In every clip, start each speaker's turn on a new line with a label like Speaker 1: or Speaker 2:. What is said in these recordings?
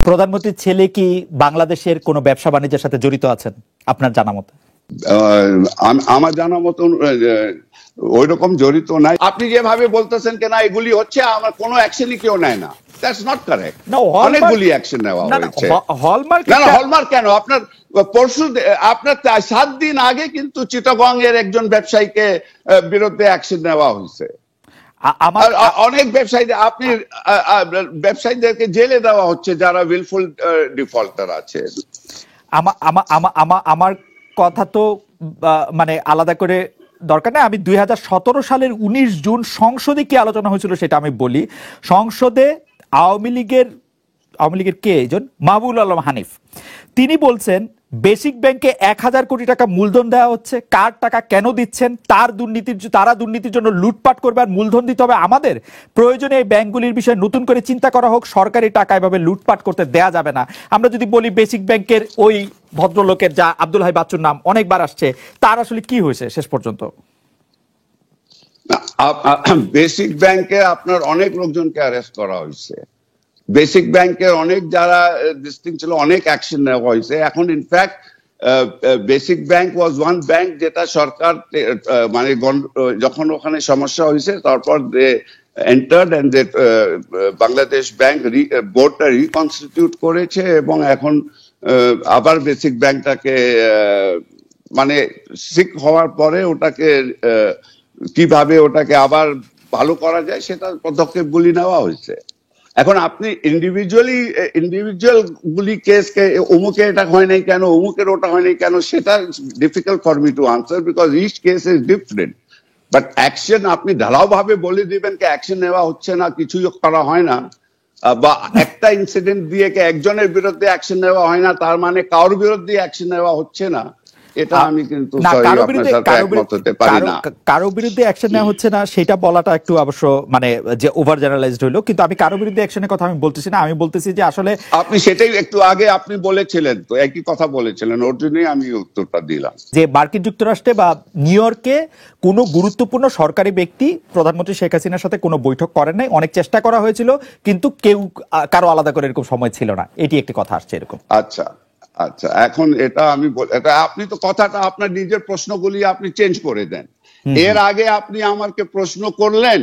Speaker 1: প্রধানমন্ত্রীর ছেলে কি বাংলাদেশের কোনো ব্যবসা বাণিজ্যের সাথে জড়িত আছেন আপনার জানা মতে?
Speaker 2: আমার জানা মতন ওই রকম জড়িত নাই। আপনি যেভাবে বলতেছেন কেনা এগুলি হচ্ছে, আমার কোনো অ্যাকশনই কেউ নেয় না, দ্যাটস নট কারেক্ট। অনেকগুলি অ্যাকশন নেওয়া হয়েছে। না না, হলমার্ক কেন? আপনার পরশু আপনার 7 দিন আগে কিন্তু চিটাগং এর একজন ব্যবসায়ীকে বিরুদ্ধে অ্যাকশন নেওয়া হয়েছে। অনেক ব্যবসায়ীদের আপনি ব্যবসায়ীদেরকে জেলে দেওয়া হচ্ছে যারা উইলফুল ডিফল্টার আছে।
Speaker 1: আমার কথা তো মানে আলাদা করে দরকার নেই। আমি 2017 সালের 19 জুন সংসদে কি আলোচনা হয়েছিল সেটা আমি বলি। সংসদে আওয়ামী লীগের কে একজন মাহবুবুল আলম হানিফ, তিনি বলছেন বেসিক ব্যাংকে 1000 কোটি টাকা মূলধন দেওয়া হচ্ছে, কার টাকা কেন দিচ্ছেন, তারা দুর্নীতির জন্য লুটপাট করবে আর মূলধন দিতে হবে আমাদের। প্রয়োজনে এই ব্যাংকগুলির বিষয়ে নতুন করে চিন্তা করা হোক, সরকারি টাকা এভাবে লুটপাট করতে দেয়া যাবে না। আমরা যদি বলি বেসিক ব্যাংকের ওই ভদ্রলোকের, যা আব্দুল হাই বাচ্চুর নাম অনেকবার আসছে, তার আসলে কি হয়েছে শেষ পর্যন্ত?
Speaker 2: বেসিক ব্যাংকে আপনার অনেক লোকজনকে অ্যারেস্ট করা হয়েছে। বেসিক ব্যাংকের অনেক যারা ডিস্ট্রিক্ট ছিল, অনেক অ্যাকশন নেওয়া হয়েছে। এখন in fact basic bank was one bank যেটা সরকার মানে যখন ওখানে সমস্যা হয়েছে তারপর এন্টার্ড এন্ড বাংলাদেশ ব্যাংক বোর্ডটা রিকনস্টিটিউট করেছে এবং এখন আবার বেসিক ব্যাংকটাকে মানে সিক হওয়ার পরে ওটাকে কিভাবে ওটাকে আবার ভালো করা যায় সেটা পদক্ষেপগুলি নেওয়া হয়েছে। এখন আপনি ইন্ডিভিজুয়াল গুলি কেসকে অমুকে এটা হয় নাই কেন, অমুকের ওটা হয় নাই কেন, সেটা difficult for me to answer because each case is different. But action আপনি ঢালাও ভাবে বলে দিবেন কি অ্যাকশন নেওয়া হচ্ছে না, কিছুই করা হয় না, বা একটা ইনসিডেন্ট দিয়ে একজনের বিরুদ্ধে অ্যাকশন নেওয়া হয় না তার মানে কারোর বিরুদ্ধে অ্যাকশন নেওয়া হচ্ছে না, এটা আমি কিন্তু
Speaker 1: কারো বিরুদ্ধে অ্যাকশন নেওয়া হচ্ছে না সেটা বলাটা একটু অবশ্য মানে যে ওভার জেনারেলাইজড হইলো। কিন্তু আমি কারো বিরুদ্ধে অ্যাকশনের কথা আমি বলতেছি না, আমি বলতেছি যে আসলে
Speaker 2: আপনি সেটাই একটু আগে আপনি বলেছিলেন, তো একই কথা বলেছিলেন, ওর জন্যই আমি উত্তরটা দিলাম
Speaker 1: যে মার্কিন যুক্তরাষ্ট্রে বা নিউ ইয়র্কে কোনো গুরুত্বপূর্ণ সরকারি ব্যক্তি প্রধানমন্ত্রী শেখ হাসিনার সাথে কোনো বৈঠক করেন নাই। অনেক চেষ্টা করা হয়েছিল কিন্তু কেউ কারো আলাদা করে এরকম সময় ছিল না, এটি একটি কথা আসছে এরকম।
Speaker 2: আচ্ছা আচ্ছা, এখন এটা আমি এটা আপনি তো কথাটা আপনার নিজের প্রশ্নগুলি আপনি চেঞ্জ করে দেন। এর আগে আপনি আমাকে প্রশ্ন করলেন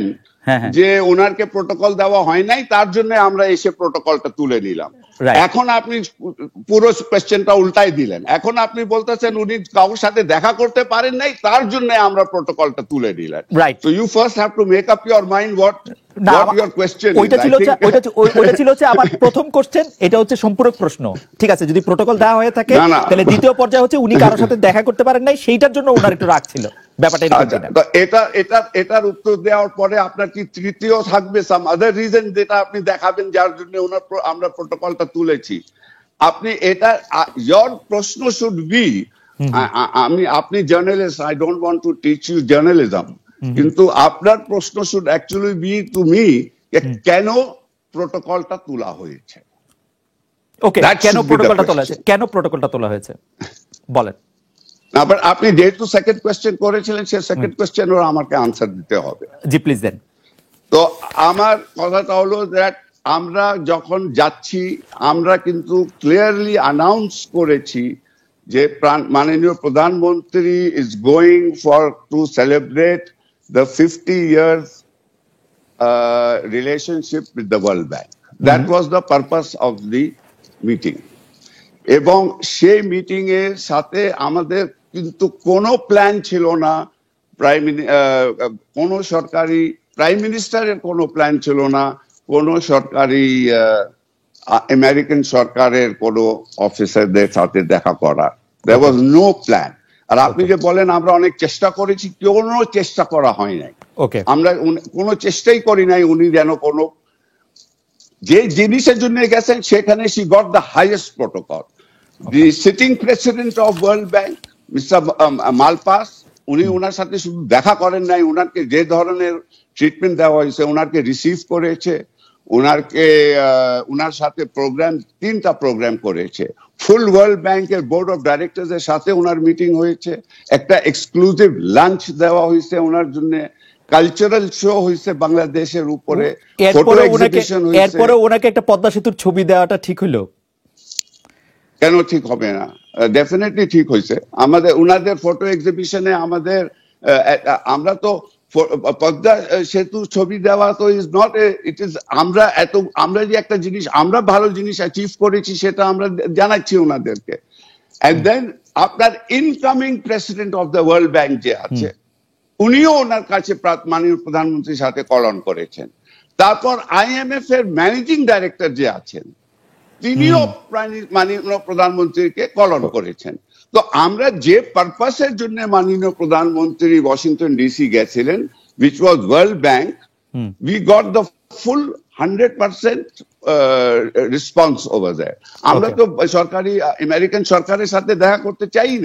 Speaker 2: যে ওনারকে প্রোটোকল দেওয়া হয় নাই, তার জন্য আমরা এসে প্রোটোকলটা তুলে নিলাম। এখন আপনি পুরো কোয়েশ্চেনটা উল্টাই দিলেন। এখন আপনি বলতেছেন উনি কারোর সাথে দেখা করতে পারেন নাই, তার জন্য আমরা প্রোটোকলটা তুলে নিলাম। So you first have to make up your mind what your question.
Speaker 1: ওইটা ছিল হচ্ছে আমার প্রথম কোশ্চেন, এটা হচ্ছে সম্পূরক প্রশ্ন। ঠিক আছে, যদি প্রোটোকল দেওয়া হয়ে থাকে তাহলে দ্বিতীয় পর্যায়ে হচ্ছে উনি কারোর সাথে দেখা করতে পারেন নাই, সেইটার জন্য ওনার একটু রাগ ছিল। ব্যাপারটা
Speaker 2: এটার উত্তর দেওয়ার পরে আপনার কি তৃতীয় থাকবে সাম আদার রিজন যেটা আপনি দেখাবেন যার জন্য আমরা প্রোটোকলটা তুলেছি? আপনি এটা ইওর প্রশ্ন শুড বি, আপনি journalist, I don't want to teach you journalism, কিন্তু আপনার প্রশ্ন should actually be to me কেন প্রোটোকলটা তোলা হয়েছে।
Speaker 1: ওকে, কেন প্রোটোকলটা তোলা হয়েছে বলেন।
Speaker 2: আবার আপনি যেহেতু সেকেন্ড কোয়েশ্চেন করেছিলেন, সে সেকেন্ড কোয়েশ্চেনের আমাকে আনসার দিতে হবে।
Speaker 1: জি প্লিজ দেন।
Speaker 2: তো আমার কথাটা হলো দ্যাট আমরা যখন যাচ্ছি আমরা কিন্তু ক্লিয়ারলি অ্যানাউন্স করেছি যে মাননীয় প্রধানমন্ত্রী is going for to celebrate the 50 years relationship with the world bank. That was the purpose of the meeting. এবং সেই মিটিং এর সাথে আমাদের কিন্তু কোনো প্ল্যান ছিল না, কোনো সরকারি প্রাইম মিনিস্টারের কোনো প্ল্যান ছিল না, কোনো সরকারি আমেরিকান সরকারের কোনো অফিসারদের সাথে দেখা করা। দেয়ার ওয়াজ নো প্ল্যান। আর আপনি যে বলেন আমরা অনেক চেষ্টা করেছি, কোনো চেষ্টা করা হয় নাই। আমরা কোনো চেষ্টাই করি নাই উনি যেন কোনো যে জিনিসের জন্য গেছেন সেখানে she got the highest protocol. The sitting president of World Bank, Mr. Malpass, উনি ওনার সাথে শুধু দেখা করেন নাই, ওনাকে যে ধরনের ট্রিটমেন্ট দেওয়া হয়েছে ওনাকে রিসিভ করেছে, ওনার সাথে তিনটা প্রোগ্রাম করেছে। ফুল ওয়ার্ল্ড ব্যাংকের বোর্ড অফ ডাইরেক্টরস এর সাথে ওনার মিটিং হয়েছে, একটা এক্সক্লুসিভ লাঞ্চ দেওয়া হয়েছে ওনার জন্য, কালচারাল শো হয়েছে বাংলাদেশের উপরে, ফটো
Speaker 1: এরপরে ওনাকে
Speaker 2: এক্সিবিশন হয়েছে।
Speaker 1: এরপরে ওনাকে একটা পদ্মা সেতুর ছবি দেওয়াটা ঠিক হইলো?
Speaker 2: কেন ঠিক হবে না? ডেফিনেটলি ঠিক হয়েছে। আমাদের উনাদের ফটো এক্সিবিশনে আমাদের আমরা তো পদ্মা সেতু ছবি দেওয়া তো ইজ নট ইট ইজ আমরা যে একটা জিনিস আমরা ভালো জিনিস অ্যাচিভ করেছি সেটা আমরা জানাচ্ছি ওনাদেরকে। এন্ড দেন আপনার incoming president of the world bank যে আছে উনিও ওনার কাছে মাননীয় প্রধানমন্ত্রীর সাথে কলন করেছেন। তারপর IMF এর ম্যানেজিং ডাইরেক্টর যে আছেন তিনিও মাননীয় প্রধানমন্ত্রীকে কলন করেছেন। তো আমরা যে পারপাসের জন্য মাননীয় প্রধানমন্ত্রী ওয়াশিংটন ডিসি গেছিলেন, which was World Bank, we got the full 100% response over there. আমরা তো সরকারি আমেরিকান সরকারের সাথে দেখা করতে চাই না।